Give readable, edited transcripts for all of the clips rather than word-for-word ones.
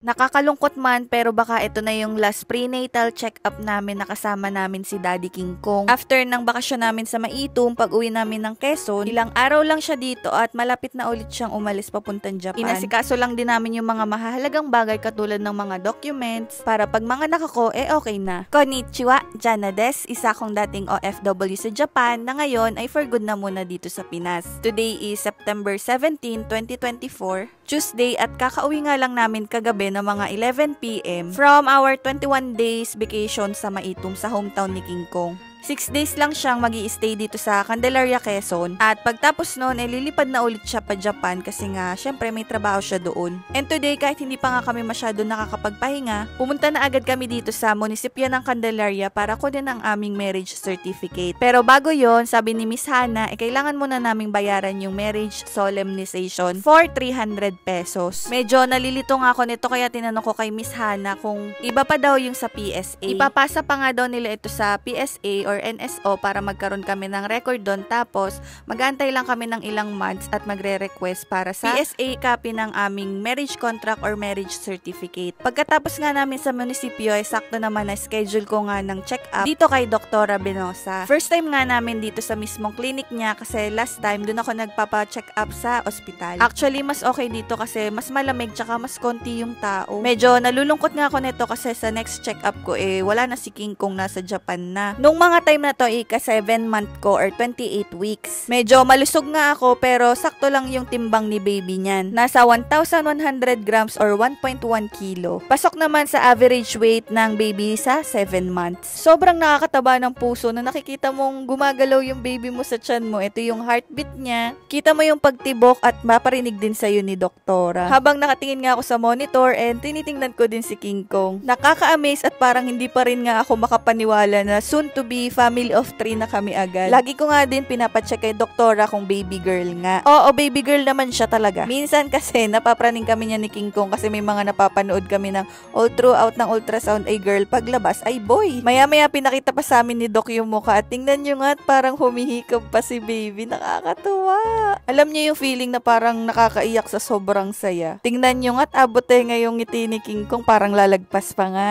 Nakakalungkot man pero baka ito na yung last prenatal check-up namin na kasama namin si Daddy King Kong. After ng bakasyon namin sa Maitum, pag-uwi namin ng Quezon, ilang araw lang siya dito at malapit na ulit siyang umalis papuntang Japan. Inasikaso lang din namin yung mga mahalagang bagay katulad ng mga documents para pag mga nakako, okay na. Konnichiwa, Jana des, isa kong dating OFW sa Japan na ngayon ay for good na muna dito sa Pinas. Today is September 17, 2024, Tuesday at kakauwi nga lang namin kagabi na mga 11 PM from our 21 days vacation sa Maitum sa hometown ni King Kong. 6 days lang siyang magi-stay dito sa Candelaria, Quezon. At pagtapos noon, lilipad na ulit siya pa Japan kasi nga, syempre may trabaho siya doon. And today, kahit hindi pa nga kami masyado nakakapagpahinga, pumunta na agad kami dito sa munisipyo ng Candelaria para kunin ang aming marriage certificate. Pero bago yon, sabi ni Miss Hana, kailangan muna naming bayaran yung marriage solemnization for 300 pesos. Medyo nalilito nga ako nito kaya tinanong ko kay Miss Hana kung iba pa daw yung sa PSA. Ipapasa pa nga daw nila ito sa PSA or NSO para magkaroon kami ng record doon, tapos mag-aantay lang kami ng ilang months at magre-request para sa PSA copy ng aming marriage contract or marriage certificate. Pagkatapos nga namin sa munisipyo, sakto naman na schedule ko nga ng check-up dito kay Dr. Benosa. First time nga namin dito sa mismong clinic niya kasi last time doon ako nagpapa-check up sa ospital. Actually, mas okay dito kasi mas malamig tsaka mas konti yung tao. Medyo nalulungkot nga ako nito kasi sa next check-up ko wala na si King Kong, nasa Japan na. Nung mga time na to, ika 7 month ko or 28 weeks. Medyo malusog nga ako pero sakto lang yung timbang ni baby niyan. Nasa 1,100 grams or 1.1 kilo. Pasok naman sa average weight ng baby sa 7 months. Sobrang nakakataba ng puso na nakikita mong gumagalaw yung baby mo sa tiyan mo. Ito yung heartbeat niya. Kita mo yung pagtibok at maparinig din sa'yo ni doktora. Habang nakatingin nga ako sa monitor and tinitingnan ko din si King Kong. Nakaka-amaze at parang hindi pa rin nga ako makapaniwala na soon to be family of 3 na kami agad. Lagi ko nga din pinapacheck kay doktora kung baby girl nga. Oo, baby girl naman siya talaga. Minsan kasi napapraning kami niya ni King Kong kasi may mga napapanood kami ng all throughout ng ultrasound ay girl, paglabas ay boy. Maya-maya pinakita pa sa amin ni Doc yung mukha at tingnan nyo nga at parang humihikab pa si baby. Nakakatuwa. Alam niyo yung feeling na parang nakakaiyak sa sobrang saya. Tingnan nyo nga at abot ngayong ngiti ni King Kong, parang lalagpas pa nga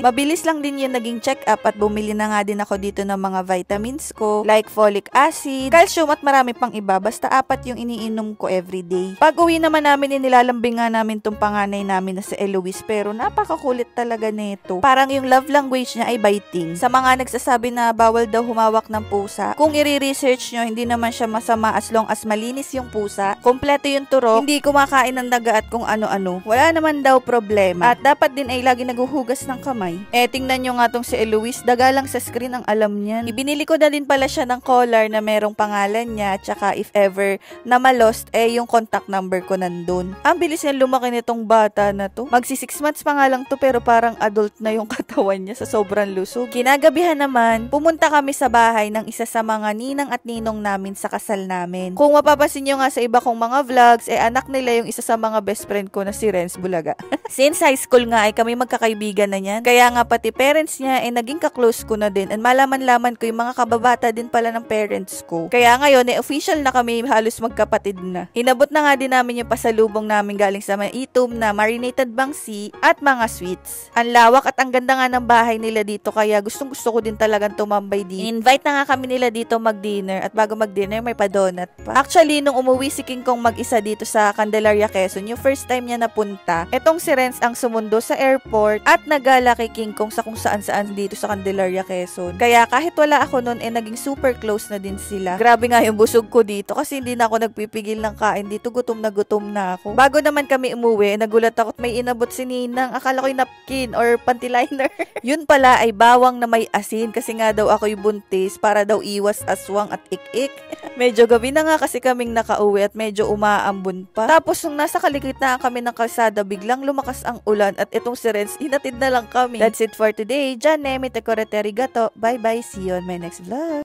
Mabilis lang din yung naging check-up at bumili na nga din ako dito ng mga vitamins ko like folic acid, calcium at marami pang iba. Basta 4 yung iniinom ko everyday. Pag uwi naman namin, nilalambing nga namin tong panganay namin na si Eloise pero napakakulit talaga nito. Parang yung love language niya ay biting. Sa mga nagsasabi na bawal daw humawak ng pusa, kung i-research nyo, hindi naman siya masama as long as malinis yung pusa, kompleto yung turok, hindi kumakain ng daga at kung ano-ano. Wala naman daw problema. At dapat din ay lagi naguhugas ng kamay. Tingnan nyo nga tong si Eloise, daga lang sa screen ang alam niyan. Ibinili ko na din pala siya ng collar na merong pangalan niya, tsaka if ever na malost, yung contact number ko nandun. Ang bilis niya lumaki nitong bata na to. Magsi 6 months pa nga lang to pero parang adult na yung katawan niya sa sobrang lusog. Kinagabihan naman, pumunta kami sa bahay ng isa sa mga ninang at ninong namin sa kasal namin. Kung mapapansin nyo nga sa iba kong mga vlogs, anak nila yung isa sa mga best friend ko na si Renz Bulaga. Since high school nga ay kami magkakaibigan na niyan. Kaya nga pati parents niya naging kaklose ko na din and malaman-laman ko yung mga kababata din pala ng parents ko. Kaya ngayon official na kami, halos magkapatid na. Hinabot na nga din namin yung pasalubong namin galing sa Maitum na marinated bangsi at mga sweets. Ang lawak at ang ganda nga ng bahay nila dito kaya gustong-gusto ko din talagang tumambay dito. Invite na nga kami nila dito mag-dinner at bago mag-dinner may pa-donut pa. Actually, nung umuwi si King Kong mag-isa dito sa Candelaria, Quezon, yung first time niya napunta, etong si Renz ang sumundo sa airport at nagala kay King Kong sa kung saan-saan dito sa Candelaria, Quezon. Kaya kahit wala ako noon, naging super close na din sila. Grabe nga yung busog ko dito kasi hindi na ako nagpipigil ng kain dito, gutom na ako. Bago naman kami umuwi, nagulat ako at may inabot si Ninang. Akala ko yung napkin or panty liner. Yun pala ay bawang na may asin kasi nga daw ako'y buntis para daw iwas aswang at ik-ik. Medyo gabi na nga kasi kaming nakauwi at medyo umaambon pa. Tapos nung nasa kalikitnaan kami ng kalsada, biglang lumakas ang ulan at itong si Renz, hinatid na lang kami. That's it for today. Jane, may tekoreteri gato. Bye bye. See you on my next vlog.